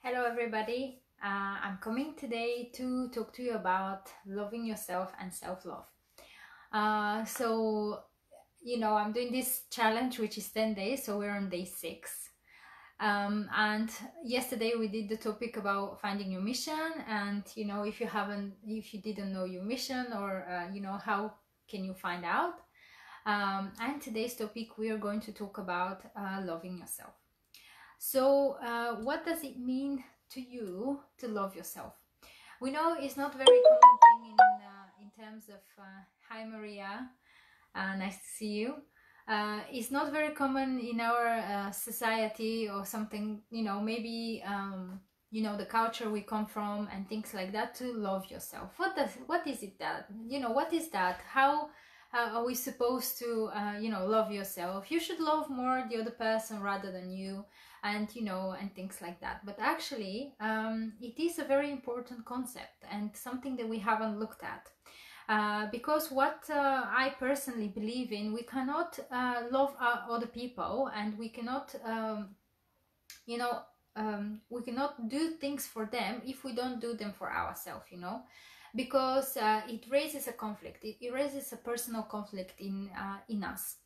Hello everybody, I'm coming today to talk to you about loving yourself and self-love. I'm doing this challenge which is 10 days, so we're on day 6. And yesterday we did the topic about finding your mission, and if you didn't know your mission, or how can you find out. And today's topic we are going to talk about loving yourself. So what does it mean to you to love yourself? We know it's not very common thing in terms of hi Maria, nice to see you. It's not very common in our society or something, maybe the culture we come from and things like that, to love yourself. What is it that, what is that? How are we supposed to love yourself? You should love more the other person rather than you, and and things like that. But actually it is a very important concept and something that we haven't looked at, because what I personally believe in, we cannot love other people, and we cannot we cannot do things for them if we don't do them for ourselves, because it raises a conflict. It raises a personal conflict in us.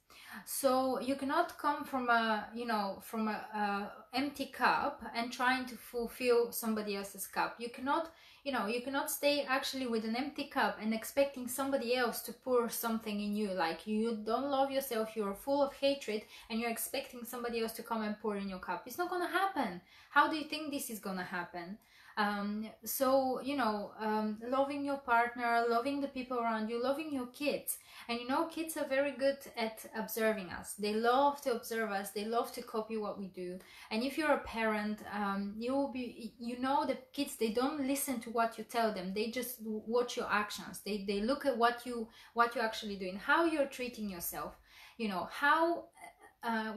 So you cannot come from a empty cup and trying to fulfill somebody else's cup. You cannot stay actually with an empty cup and expecting somebody else to pour something in you. Like, you don't love yourself, you're full of hatred, and you're expecting somebody else to come and pour in your cup. It's not gonna happen. How do you think this is gonna happen? Loving your partner, loving the people around you, loving your kids. And kids are very good at observing us. They love to observe us. They love to copy what we do. And if you're a parent, the kids, they don't listen to what you tell them. They just watch your actions. They look at what you're actually doing, how you're treating yourself,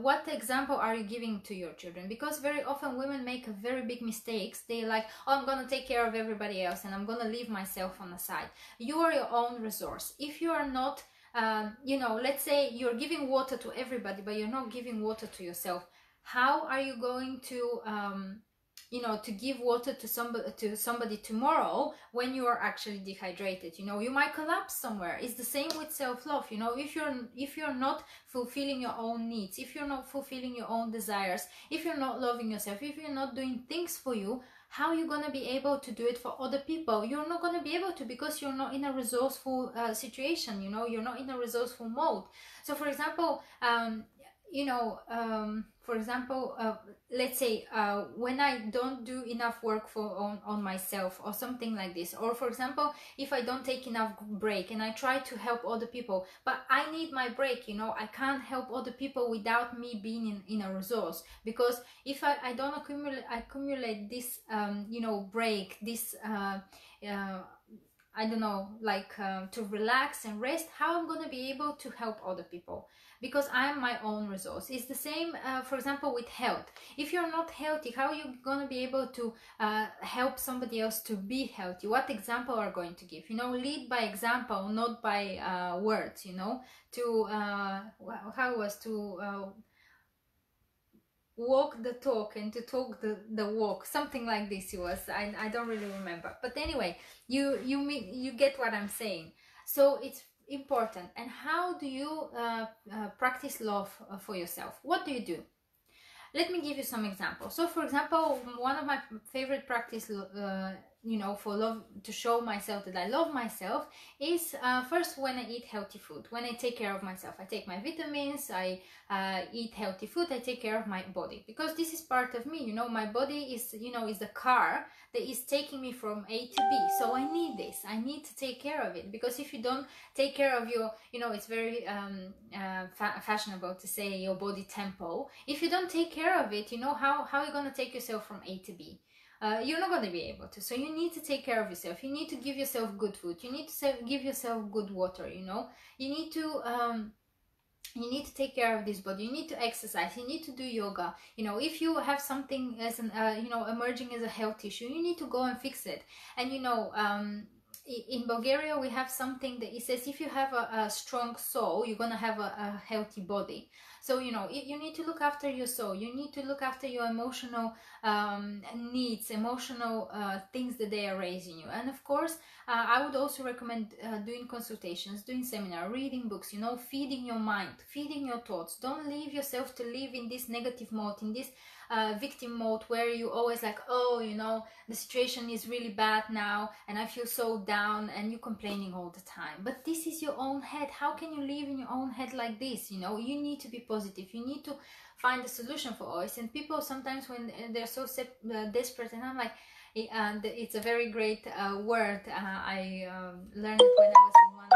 what example are you giving to your children? Because very often women make very big mistakes. They like, oh, I'm gonna take care of everybody else and I'm gonna leave myself on the side. You are your own resource. If you are not, let's say you're giving water to everybody, but you're not giving water to yourself, how are you going to to give water to somebody tomorrow when you are actually dehydrated? You might collapse somewhere. It's the same with self-love. If you're not fulfilling your own needs, if you're not fulfilling your own desires, if you're not loving yourself, if you're not doing things for you, how are you going to be able to do it for other people? You're not going to be able to, because you're not in a resourceful situation. You're not in a resourceful mode. So for example, let's say when I don't do enough work on myself or something like this, or for example, if I don't take enough break and I try to help other people, but I need my break, I can't help other people without me being in a resource. Because if I don't accumulate this break, this I don't know, to relax and rest, how I'm going to be able to help other people? Because I'm my own resource. It's the same, for example, with health. If you're not healthy, how are you going to be able to help somebody else to be healthy? What example are you going to give? Lead by example, not by words, walk the talk and to talk the walk, something like this. It was, I don't really remember, but anyway, you get what I'm saying. So it's important. And how do you practice love for yourself? What do you do? Let me give you some examples. So for example, one of my favorite practice for love, to show myself that I love myself, is first when I eat healthy food, when I take care of myself. I take my vitamins, I eat healthy food, I take care of my body, because this is part of me. My body is is the car that is taking me from A to B. So I need this, I need to take care of it, because if you don't take care of your, it's very fashionable to say your body tempo. If you don't take care of it, how are you going to take yourself from A to B? You're not going to be able to. So you need to take care of yourself. You need to give yourself good food. You need to give yourself good water. You need to take care of this body. You need to exercise. You need to do yoga. If you have something as an emerging as a health issue, you need to go and fix it. And in Bulgaria we have something that it says if you have a strong soul, you're gonna have a healthy body. So you know, you need to look after your soul, you need to look after your emotional needs, emotional things that they are raising you. And of course I would also recommend doing consultations, doing seminar, reading books, you know, feeding your mind, feeding your thoughts. Don't leave yourself to live in this negative mode, in this victim mode where you always like, oh, you know, the situation is really bad now and I feel so down, and you're complaining all the time. But this is your own head. How can you live in your own head like this? You know, you need to be positive, you need to find a solution for always. And people sometimes when they're so desperate, and I'm like, and it's a very great word. I learned it when I was in one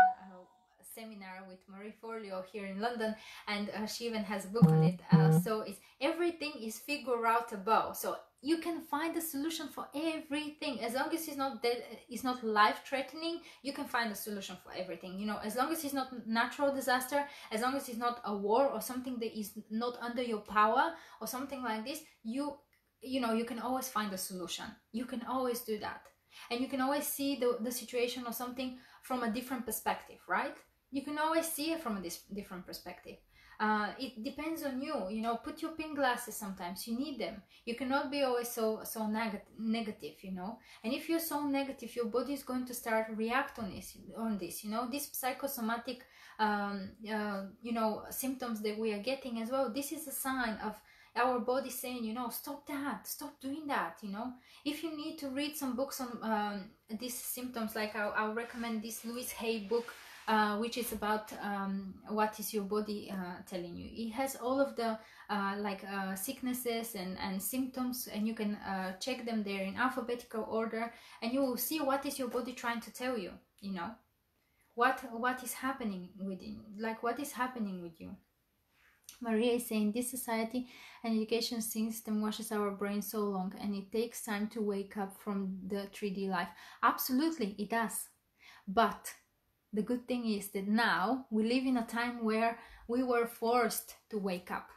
seminar with Marie Forleo here in London, and she even has a book on it. So it's everything is figure outable. So you can find a solution for everything as long as it's not life-threatening. You can find a solution for everything. You know, as long as it's not natural disaster, as long as it's not a war or something that is not under your power or something like this, you know, you can always find a solution. You can always do that, and you can always see the situation or something from a different perspective, right? You can always see it from a different perspective. It depends on you. You know, put your pink glasses. Sometimes you need them. You cannot be always so negative, you know. And if you're so negative, your body is going to start react on this. You know, this psychosomatic you know, symptoms that we are getting as well. This is a sign of our body saying, you know, stop that, stop doing that. You know, if you need to read some books on these symptoms, like I'll recommend this Louise Hay book, which is about what is your body telling you. It has all of the sicknesses and symptoms, and you can check them there in alphabetical order, and you will see what is your body trying to tell you. You know, what is happening within, like what is happening with you. Maria is saying, this society and education system washes our brain so long, and it takes time to wake up from the 3D life. Absolutely, it does. But the good thing is that now we live in a time where we were forced to wake up.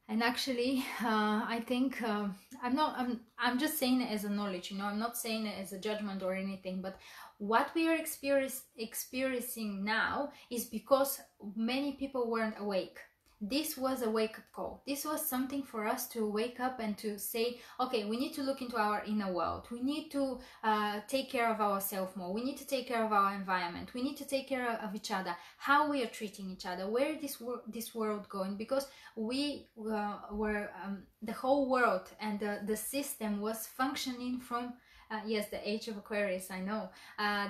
And actually, I think I'm just saying it as a knowledge, you know, I'm not saying it as a judgment or anything, but what we are experiencing now is because many people weren't awake. This was a wake-up call. This was something for us to wake up and to say, okay, we need to look into our inner world. We need to take care of ourselves more. We need to take care of our environment. We need to take care of each other, how we are treating each other, where is this world going, because we were the whole world and the system was functioning from yes, the age of Aquarius, I know.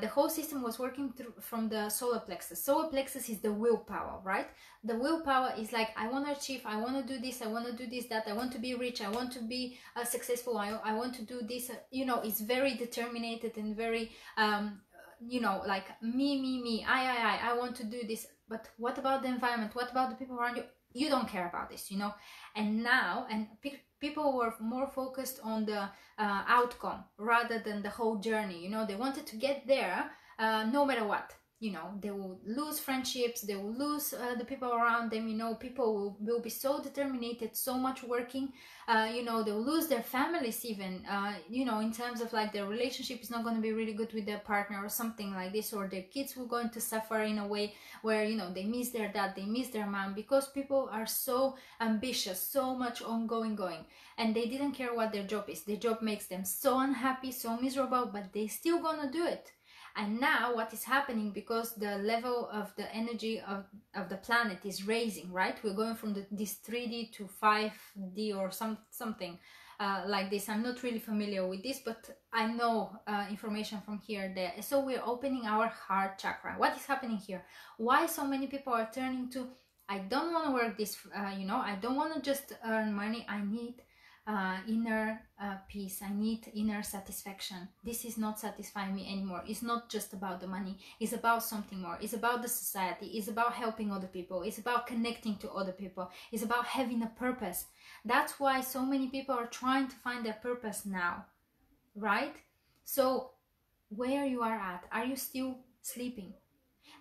The whole system was working from the solar plexus. Solar plexus is the willpower, right? The willpower is like, I want to achieve, I want to do this, I want to do this, that, I want to be rich, I want to be successful, I want to do this. You know, it's very determined and very, you know, like me, I want to do this. But what about the environment? What about the people around you? You don't care about this, you know. And now, people were more focused on the outcome rather than the whole journey. You know, they wanted to get there no matter what. You know, they will lose friendships, they will lose the people around them. You know, people will be so determined, so much working. You know, they'll lose their families even. You know, in terms of like their relationship is not going to be really good with their partner or something like this, or their kids will going to suffer in a way where, you know, they miss their dad, they miss their mom, because people are so ambitious, so much going, and they didn't care what their job is. Their job makes them so unhappy, so miserable, but they still gonna do it. And now what is happening, because the level of the energy of the planet is raising, right? We're going from this 3D to 5D or something like this. I'm not really familiar with this, but I know information from here and there. So we're opening our heart chakra. What is happening here? Why so many people are turning to, I don't want to work this, you know, I don't want to just earn money. I need inner peace. I need inner satisfaction. This is not satisfying me anymore. It's not just about the money. It's about something more. It's about the society. It's about helping other people. It's about connecting to other people. It's about having a purpose. That's why so many people are trying to find their purpose now, right? So where you are at, are you still sleeping?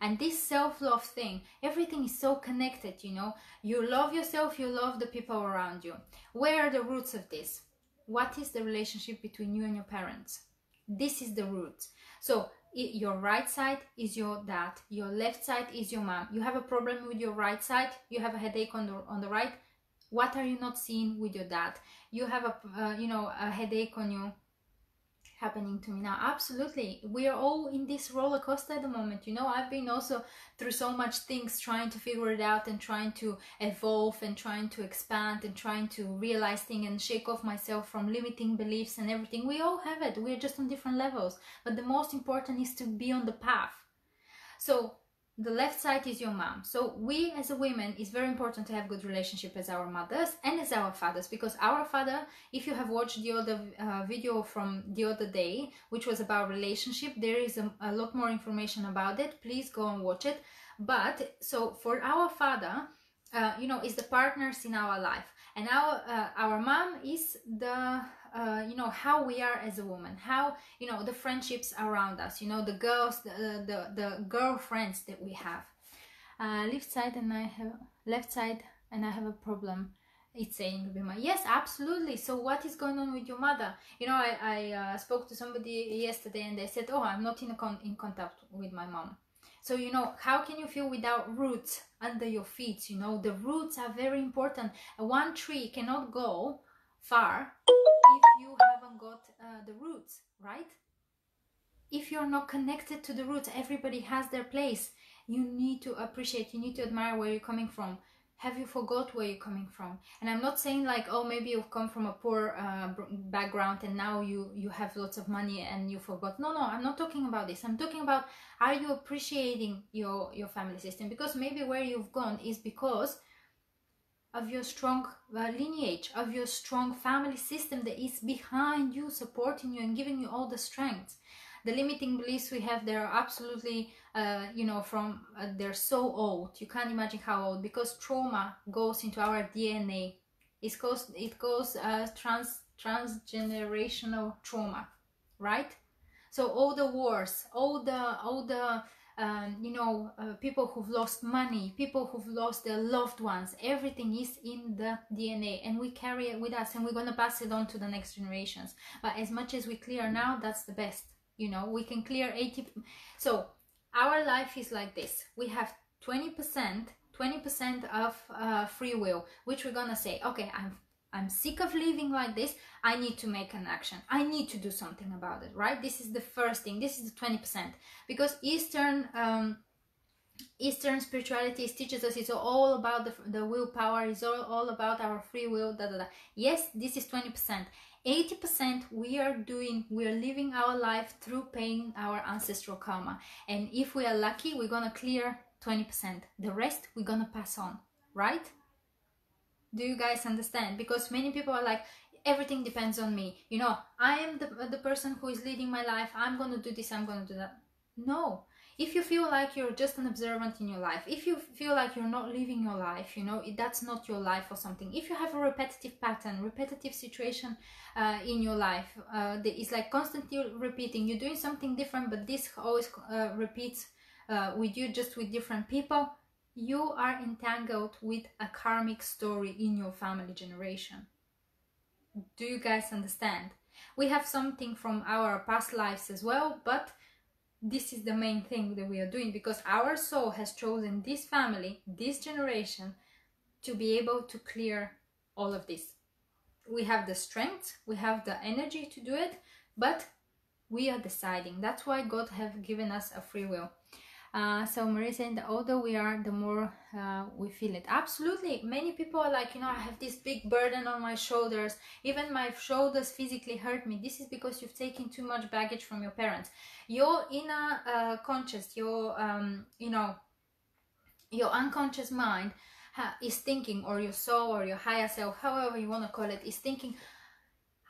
And this self-love thing, everything is so connected, you know. You love yourself, you love the people around you. Where are the roots of this? What is the relationship between you and your parents? This is the root. So your right side is your dad, your left side is your mom. You have a problem with your right side, you have a headache on the right. What are you not seeing with your dad? You have a headache on you. Happening to me now. Absolutely, we are all in this roller coaster at the moment. I've been also through so much things, trying to figure it out and trying to evolve and trying to expand and trying to realize things and shake off myself from limiting beliefs and everything. We all have it. We're just on different levels, but the most important is to be on the path. So the left side is your mom. So we as a women, it's very important to have good relationship as our mothers and as our fathers, because our father, if you have watched the other video from the other day, which was about relationship, there is a lot more information about it. Please go and watch it. But so for our father, is the partners in our life, and our mom is the how we are as a woman, how the friendships around us, the girls, the girlfriends that we have. Left side and I have a problem, it's saying Bima. Yes, absolutely. So what is going on with your mother? I spoke to somebody yesterday and they said, oh, I'm not in contact with my mom. So how can you feel without roots under your feet? The roots are very important. One tree cannot go far if you haven't got the roots, right? If you're not connected to the roots, everybody has their place. You need to appreciate, you need to admire where you're coming from. Have you forgot where you're coming from? And I'm not saying like, oh, maybe you've come from a poor background and now you have lots of money and you forgot. No, I'm not talking about this. I'm talking about, are you appreciating your family system? Because maybe where you've gone is because of your strong lineage, of your strong family system that is behind you, supporting you and giving you all the strength. The limiting beliefs we have, they're absolutely, they're so old. You can't imagine how old, because trauma goes into our DNA. It goes transgenerational trauma, right? So all the wars, all the people who've lost money, people who've lost their loved ones, everything is in the DNA, and we carry it with us, and we're going to pass it on to the next generations. But as much as we clear now, that's the best. We can clear 80. So our life is like this. We have 20% of free will, which we're gonna say, okay, I'm sick of living like this. I need to make an action. I need to do something about it, right? This is the first thing. This is the 20%, because Eastern spirituality teaches us it's all about the willpower. It's all about our free will. Yes, this is 20%. 80% we are living our life through paying our ancestral karma, and if we are lucky, we're gonna clear 20%. The rest we're gonna pass on, right? Do you guys understand? Because many people are like, everything depends on me. I am the person who is leading my life. I'm gonna do this, I'm gonna do that. No. If you feel like you're just an observant in your life, if you feel like you're not living your life, that's not your life or something. If you have a repetitive pattern, repetitive situation in your life, that is like constantly repeating, you're doing something different, but this always repeats with you, just with different people, you are entangled with a karmic story in your family generation. Do you guys understand? We have something from our past lives as well, but this is the main thing that we are doing, because our soul has chosen this family, this generation, to be able to clear all of this. We have the strength, we have the energy to do it, but we are deciding. That's why God have given us a free will. So Marie saying, the older we are, the more we feel it. Absolutely. Many people are like, I have this big burden on my shoulders. Even my shoulders physically hurt me. This is because you've taken too much baggage from your parents. Your inner conscious, your unconscious mind is thinking, or your soul or your higher self, however you want to call it, is thinking,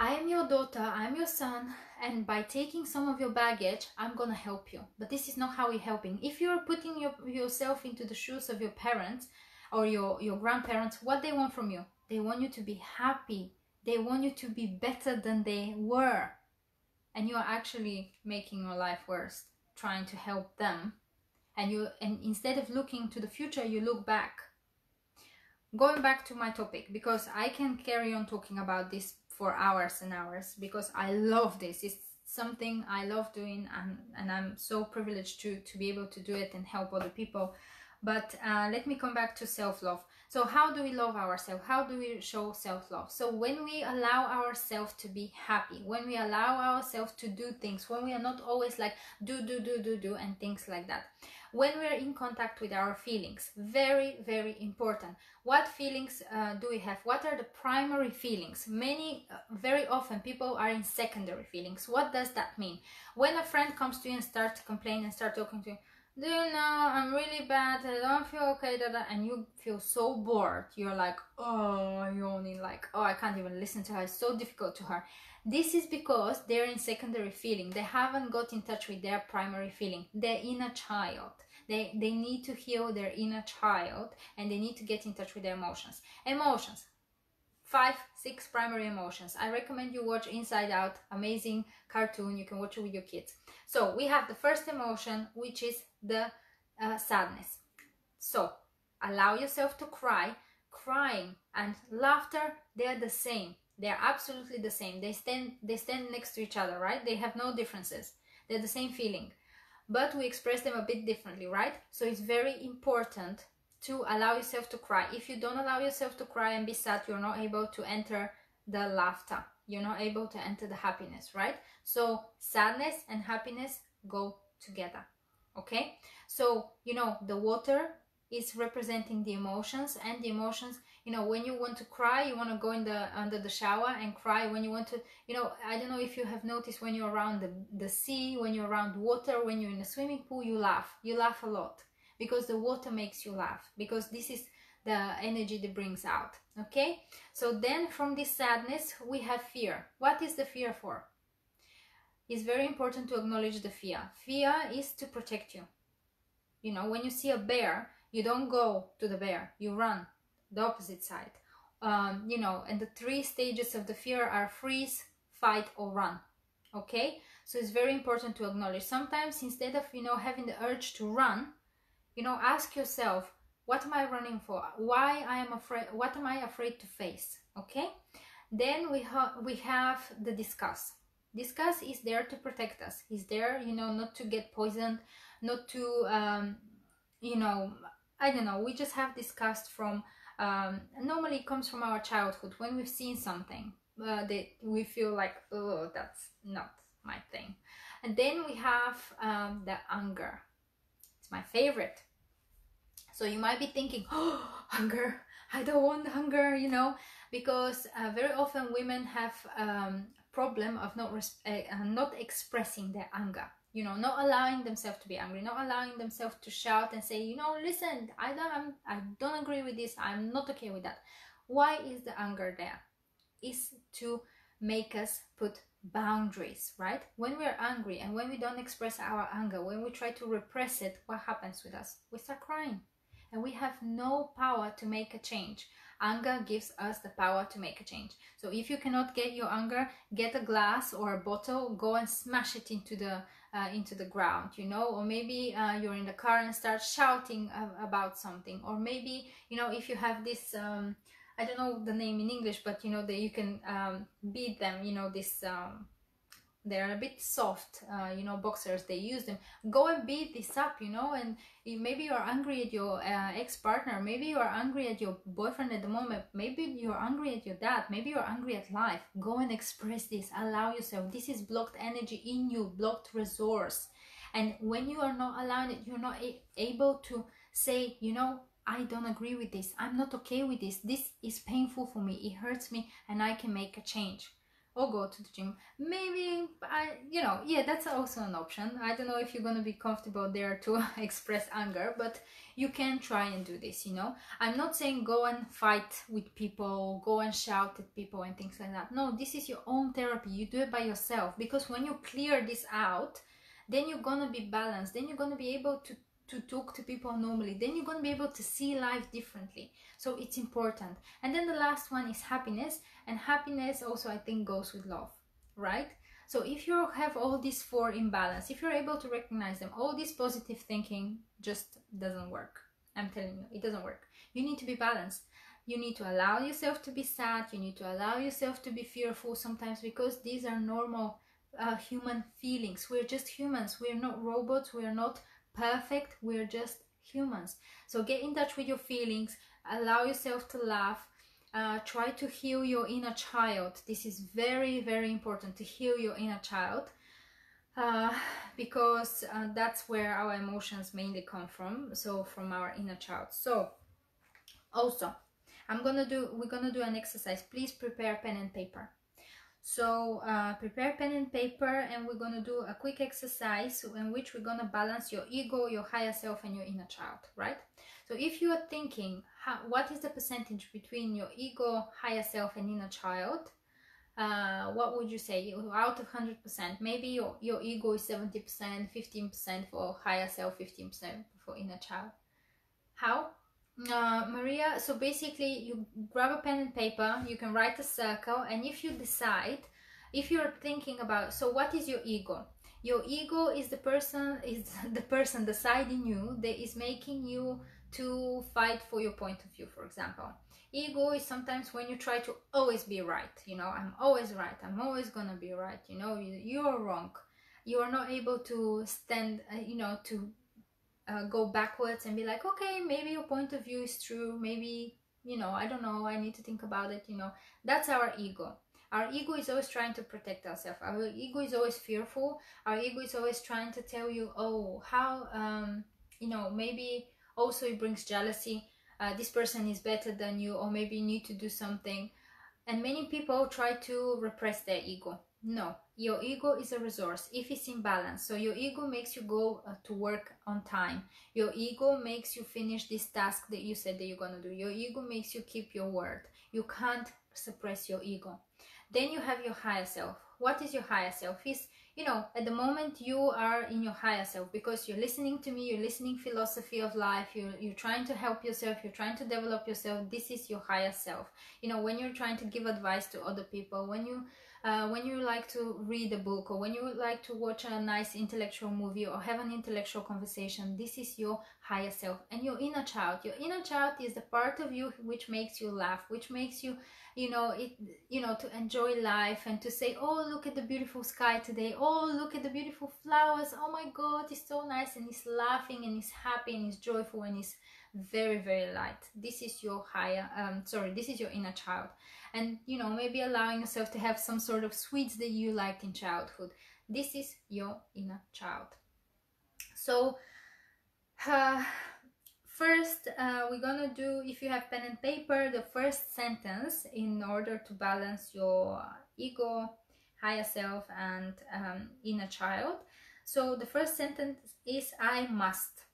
I am your daughter, I am your son, and by taking some of your baggage, I'm gonna help you. But this is not how we're helping. If you're putting yourself into the shoes of your parents or your grandparents, what they want from you? They want you to be happy. They want you to be better than they were. And you are actually making your life worse, trying to help them. And instead of looking to the future, you look back. Going back to my topic, because I can carry on talking about this for hours and hours, because I love this. It's something I love doing, and I'm so privileged to be able to do it and help other people. But let me come back to self-love. So how do we love ourselves? How do we show self-love? So when we allow ourselves to be happy, when we allow ourselves to do things, when we are not always like do and things like that. When we are in contact with our feelings, very, very important. What feelings do we have? What are the primary feelings? Very often people are in secondary feelings. What does that mean? When a friend comes to you and starts to complain and start talking to you, do you know, I'm really bad, I don't feel okay, and you feel so bored. You're like, oh, you're only like, oh, I can't even listen to her, it's so difficult to her. This is because they're in secondary feeling. They haven't got in touch with their primary feeling, their inner child. They need to heal their inner child, and they need to get in touch with their emotions. Emotions. 5, 6 primary emotions. I recommend you watch Inside Out, amazing cartoon. You can watch it with your kids. So we have the first emotion, which is the sadness. So allow yourself to cry. Crying and laughter, they're the same. They're absolutely the same. They stand next to each other, right? They have no differences. They're the same feeling, but we express them a bit differently, right? So it's very important to allow yourself to cry. If you don't allow yourself to cry and be sad, you're not able to enter the laughter. You're not able to enter the happiness, right? So sadness and happiness go together, okay? So, you know, the water is representing the emotions, and the emotions, you know, when you want to cry, you want to go under the shower and cry. When you want to, you know, I don't know if you have noticed, when you're around the sea, when you're around water, when you're in a swimming pool, you laugh a lot, because the water makes you laugh, because this is the energy that brings out, okay? So then from this sadness, we have fear. What is the fear for? It's very important to acknowledge the fear. Fear is to protect you. You know, when you see a bear, you don't go to the bear, you run the opposite side. You know, and the 3 stages of the fear are freeze, fight, or run, okay? So it's very important to acknowledge. Sometimes instead of, you know, having the urge to run, you know, ask yourself, what am I running for? Why I am afraid? What am I afraid to face? Okay. Then we have the discuss. Discuss is there to protect us. Is there, you know, not to get poisoned, not to, you know, I don't know. We just have disgust from. Normally it comes from our childhood, when we've seen something that we feel like, oh, that's not my thing. And then we have the anger. My favorite. So you might be thinking, oh, hunger, I don't want hunger, you know, because very often women have problem of not expressing their anger, you know, not allowing themselves to be angry, not allowing themselves to shout and say, you know, listen, I don't agree with this, I'm not okay with that. Why is the anger there? Is to make us put boundaries, right? When we're angry and when we don't express our anger, when we try to repress it, what happens with us? We start crying, and we have no power to make a change. Anger gives us the power to make a change. So if you cannot get your anger, get a glass or a bottle, go and smash it into the ground, you know, or maybe you're in the car and start shouting about something, or maybe, you know, if you have this I don't know the name in English, but you know that you can beat them, you know, this they're a bit soft, you know, boxers, they use them. Go and beat this up, you know, and maybe you're angry at your ex-partner, maybe you're angry at your boyfriend at the moment, maybe you're angry at your dad, maybe you're angry at life. Go and express this, allow yourself. This is blocked energy in you, blocked resource. And when you are not allowing it, you're not able to say, you know, I don't agree with this, I'm not okay with this, this is painful for me, it hurts me, and I can make a change. Or go to the gym. Maybe, you know, yeah, that's also an option. I don't know if you're going to be comfortable there to express anger, but you can try and do this, you know. I'm not saying go and fight with people, go and shout at people and things like that. No, this is your own therapy. You do it by yourself, because when you clear this out, then you're going to be balanced. Then you're going to be able to talk to people normally. Then you're going to be able to see life differently. So it's important. And then the last one is happiness. And happiness also, I think, goes with love, right? So if you have all these 4 in balance, if you're able to recognize them, all this positive thinking just doesn't work. I'm telling you, it doesn't work. You need to be balanced. You need to allow yourself to be sad. You need to allow yourself to be fearful sometimes, because these are normal human feelings. We're just humans. We're not robots. We're not perfect. We're just humans. So get in touch with your feelings. Allow yourself to laugh. Try to heal your inner child. This is very, very important, to heal your inner child, because that's where our emotions mainly come from. So from our inner child. So also, we're gonna do an exercise. Please prepare pen and paper. So prepare pen and paper, and we're gonna do a quick exercise in which we're gonna balance your ego, your higher self, and your inner child, right? So if you are thinking, what is the percentage between your ego, higher self, and inner child? What would you say? Out of 100%, maybe your ego is 70%, 15% for higher self, 15% for inner child. How? Maria, so basically you grab a pen and paper, you can write a circle, and if you decide, if you're thinking about, so what is your ego? Your ego is the person, the side in you that is making you to fight for your point of view, for example. Ego is sometimes when you try to always be right, you know, I'm always right, I'm always gonna be right, you know, you're wrong. You are not able to stand, you know, to go backwards and be like, okay, maybe your point of view is true, maybe, you know, I don't know, I need to think about it, you know. That's our ego. Our ego is always trying to protect ourselves. Our ego is always fearful. Our ego is always trying to tell you, oh, how, you know, maybe also it brings jealousy. This person is better than you, or maybe you need to do something. And many people try to repress their ego. No, your ego is a resource if it's in balance. So your ego makes you go to work on time. Your ego makes you finish this task that you said that you're going to do. Your ego makes you keep your word. You can't suppress your ego. Then you have your higher self. What is your higher self? Is, you know, at the moment you are in your higher self because you're listening to me, you're listening philosophy of life, you're trying to help yourself, you're trying to develop yourself. This is your higher self. You know, when you're trying to give advice to other people, when you like to read a book, or when you like to watch a nice intellectual movie or have an intellectual conversation, this is your higher self. And your inner child is the part of you which makes you laugh, which makes you, you know, to enjoy life and to say, oh, look at the beautiful sky today, oh, look at the beautiful flowers, oh my god, it's so nice. And he's laughing and he's happy and he's joyful and he's very, very light. This is your this is your inner child. And, you know, maybe allowing yourself to have some sort of sweets that you liked in childhood. This is your inner child. So first, we're gonna do, if you have pen and paper, the first sentence in order to balance your ego, higher self, and inner child. So the first sentence is I must.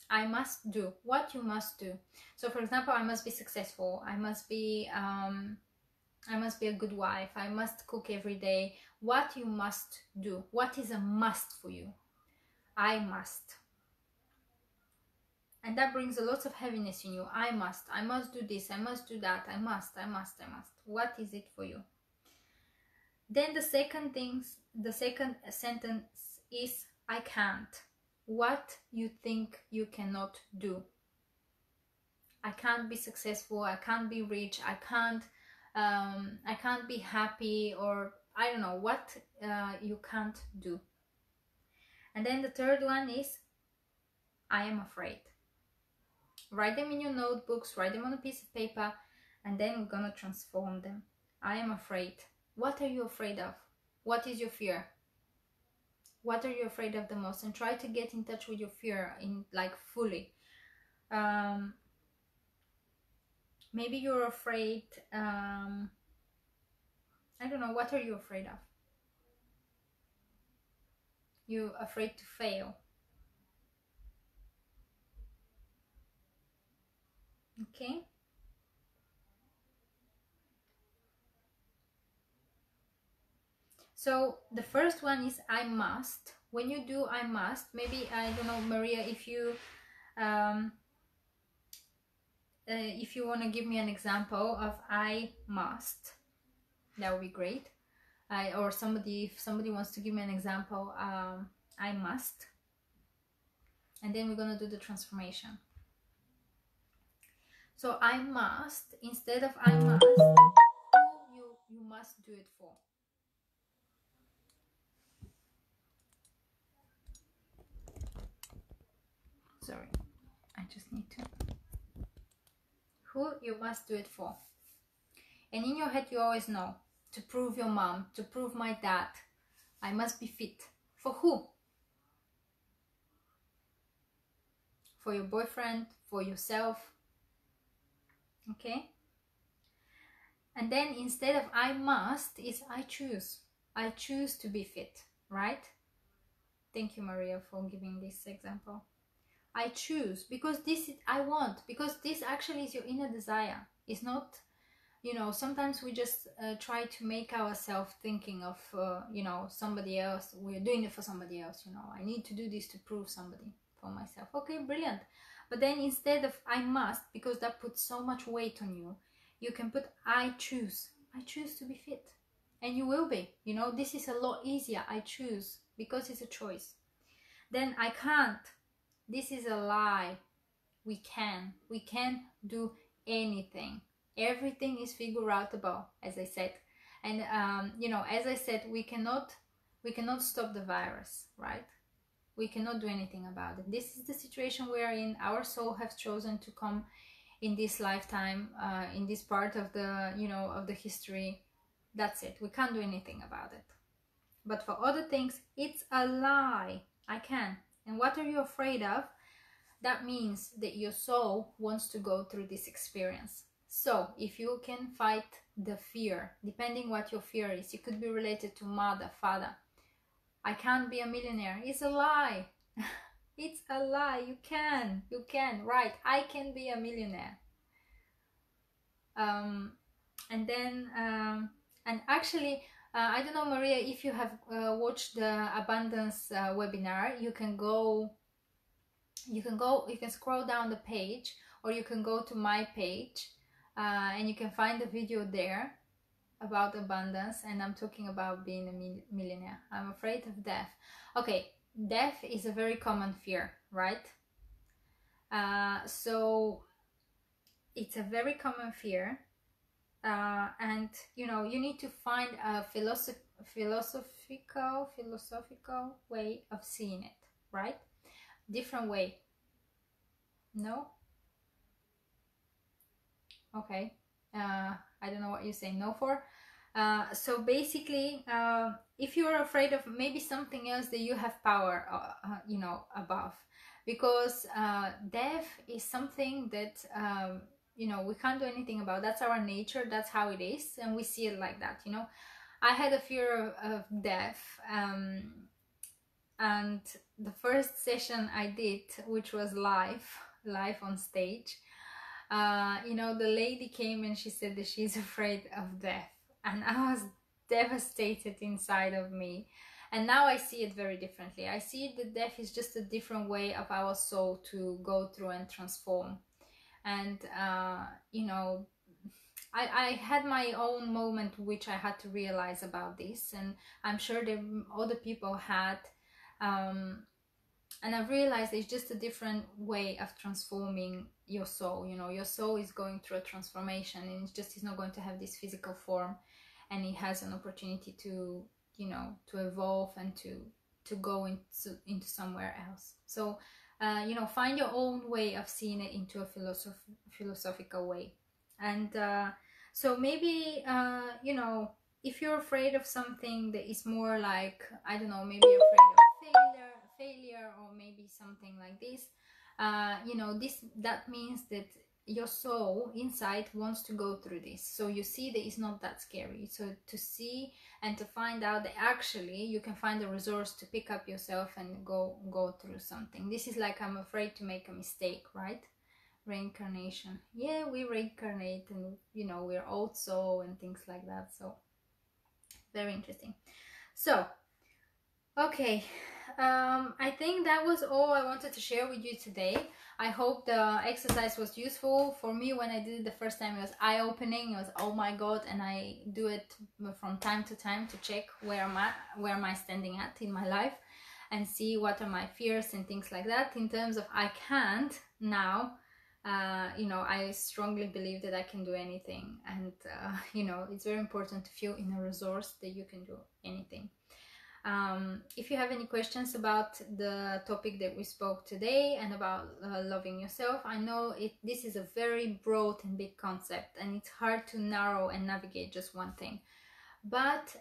I must do. What you must do. So for example, I must be successful. I must be a good wife. I must cook every day. What you must do. What is a must for you? I must. And that brings a lot of heaviness in you. I must do this, I must do that, I must. What is it for you? Then the second sentence is I can't. What you think you cannot do. I can't be successful, I can't be rich, I can't be happy, or I don't know what you can't do. And then the third one is I am afraid. Write them in your notebooks, write them on a piece of paper, and then we're gonna transform them. I am afraid. What are you afraid of? What is your fear? What are you afraid of the most? And try to get in touch with your fear fully. Maybe you're afraid, I don't know, what are you afraid of? You're afraid to fail. Okay? So the first one is I must. When you do I must, maybe, I don't know, Maria, if you want to give me an example of I must, that would be great. Or if somebody wants to give me an example, I must. And then we're going to do the transformation. So I must, instead of I must, you must do it for. Sorry, I just need to. Who you must do it for. And in your head you always know, to prove your mom, to prove my dad, I must be fit. For who? For your boyfriend, for yourself. Okay? And then instead of I must, is I choose. I choose to be fit, right? Thank you, Maria, for giving this example. I choose, because this is, I want, because this actually is your inner desire. It's not, you know, sometimes we just try to make ourselves thinking of, you know, somebody else. We're doing it for somebody else, you know. I need to do this to prove somebody for myself. Okay, brilliant. But then instead of I must, because that puts so much weight on you, you can put I choose. I choose to be fit. And you will be. You know, this is a lot easier. I choose, because it's a choice. Then I can't. This is a lie. We can. We can do anything. Everything is figure outable, as I said. And you know, as I said, we cannot stop the virus, right? We cannot do anything about it. This is the situation we are in. Our soul has chosen to come in this lifetime, in this part of the, you know, of the history. That's it. We can't do anything about it. But for other things, it's a lie. I can. And what are you afraid of? That means that your soul wants to go through this experience. So if you can fight the fear, depending what your fear is, it could be related to mother, father. I can't be a millionaire. It's a lie. It's a lie. You can, right? I can be a millionaire. And then, and actually, I don't know, Maria, if you have watched the abundance webinar, you can scroll down the page, or you can go to my page, and you can find the video there about abundance, and I'm talking about being a millionaire. I'm afraid of death. Okay, death is a very common fear, right? So it's a very common fear, and you know, you need to find a philosophical way of seeing it, right? Different way. No? Okay. I don't know what you're saying no for. So basically, if you're afraid of maybe something else that you have power, you know, above, because death is something that, you know, we can't do anything about. That's our nature. That's how it is. And we see it like that, you know. I had a fear of death. And the first session I did, which was live on stage, you know, the lady came and she said that she's afraid of death, and I was devastated inside of me. And now I see it very differently. I see that death is just a different way of our soul to go through and transform. And you know, I had my own moment which I had to realize about this, and I'm sure that other people had. And I've realized it's just a different way of transforming your soul. You know, your soul is going through a transformation, and it's not going to have this physical form, and it has an opportunity to, you know, to evolve and to go into somewhere else. So, you know, find your own way of seeing it into a philosophical way. And so maybe, you know, if you're afraid of something that is more like, I don't know, maybe you're afraid of failure, or maybe something like this, you know, that means that your soul inside wants to go through this. So you see that it's not that scary. So to see and to find out that actually you can find a resource to pick up yourself and go through something. This is like, I'm afraid to make a mistake, right? Reincarnation. Yeah, we reincarnate, and you know, we're old soul and things like that. So very interesting. So okay, I think that was all I wanted to share with you today. I hope the exercise was useful. For me, when I did it the first time, it was eye-opening. It was, oh my god, and I do it from time to time to check where am I standing at in my life, and see what are my fears and things like that. In terms of I can't now, you know, I strongly believe that I can do anything, and you know, it's very important to feel in a resource that you can do anything. If you have any questions about the topic that we spoke today and about loving yourself, I know this is a very broad and big concept, and it's hard to narrow and navigate just one thing. But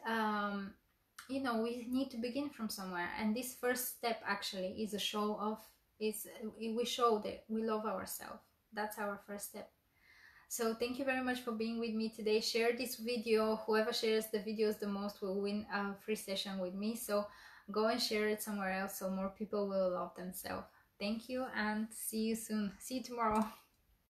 you know, we need to begin from somewhere, and this first step actually is a show of we show that we love ourselves. That's our first step. So thank you very much for being with me today. Share this video. Whoever shares the videos the most will win a free session with me. So go and share it somewhere else so more people will love themselves. Thank you, and see you soon. See you tomorrow.